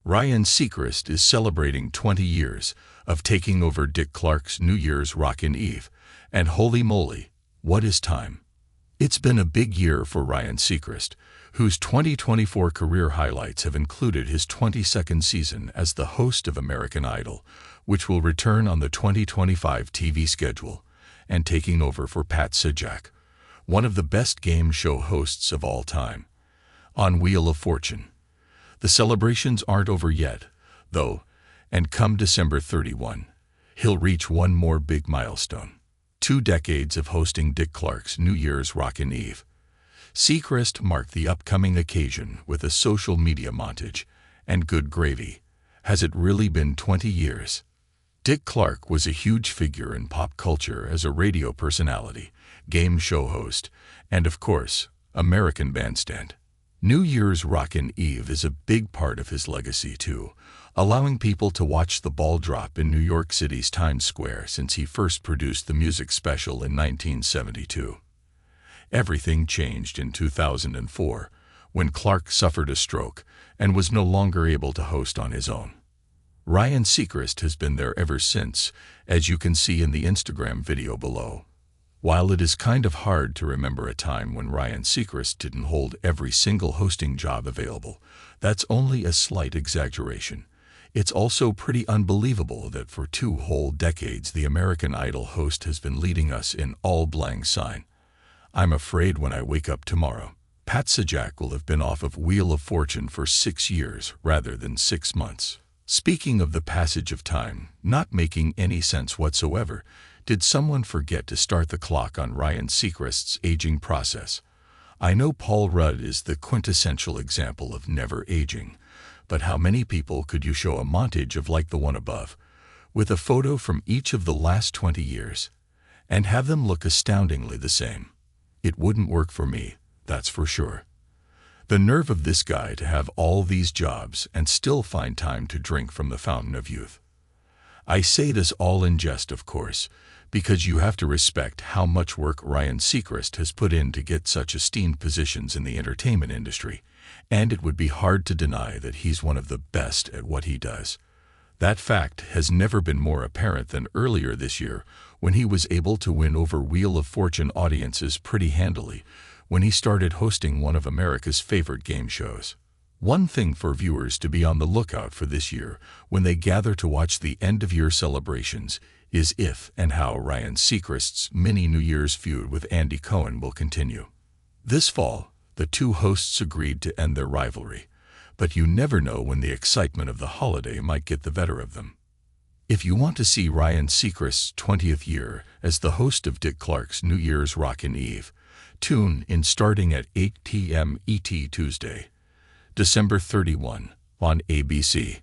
Ryan Seacrest is celebrating 20 years of taking over Dick Clark's New Year's Rockin' Eve, and holy moly, what is time? It's been a big year for Ryan Seacrest, whose 2024 career highlights have included his 22nd season as the host of American Idol, which will return on the 2025 TV schedule, and taking over for Pat Sajak, one of the best game show hosts of all time, on Wheel of Fortune. The celebrations aren't over yet, though, and come December 31, he'll reach one more big milestone: 2 decades of hosting Dick Clark's New Year's Rockin' Eve. Seacrest marked the upcoming occasion with a social media montage, and good gravy, has it really been 20 years? Dick Clark was a huge figure in pop culture as a radio personality, game show host, and of course, American bandstand. New Year's Rockin' Eve is a big part of his legacy too, allowing people to watch the ball drop in New York City's Times Square since he first produced the music special in 1972. Everything changed in 2004, when Clark suffered a stroke and was no longer able to host on his own. Ryan Seacrest has been there ever since, as you can see in the Instagram video below. While it is kind of hard to remember a time when Ryan Seacrest didn't hold every single hosting job available, that's only a slight exaggeration. It's also pretty unbelievable that for 2 whole decades the American Idol host has been leading us in all blank sign. I'm afraid when I wake up tomorrow, Pat Sajak will have been off of Wheel of Fortune for 6 years rather than 6 months. Speaking of the passage of time not making any sense whatsoever, did someone forget to start the clock on Ryan Seacrest's aging process? I know Paul Rudd is the quintessential example of never aging, but how many people could you show a montage of like the one above, with a photo from each of the last 20 years, and have them look astoundingly the same? It wouldn't work for me, that's for sure. The nerve of this guy to have all these jobs and still find time to drink from the fountain of youth. I say this all in jest, of course, because you have to respect how much work Ryan Seacrest has put in to get such esteemed positions in the entertainment industry, and it would be hard to deny that he's one of the best at what he does. That fact has never been more apparent than earlier this year, when he was able to win over Wheel of Fortune audiences pretty handily, when he started hosting one of America's favorite game shows. One thing for viewers to be on the lookout for this year when they gather to watch the end-of-year celebrations is if and how Ryan Seacrest's mini New Year's feud with Andy Cohen will continue. This fall, the 2 hosts agreed to end their rivalry, but you never know when the excitement of the holiday might get the better of them. If you want to see Ryan Seacrest's 20th year as the host of Dick Clark's New Year's Rockin' Eve, tune in starting at 8 p.m. ET Tuesday, December 31, on ABC.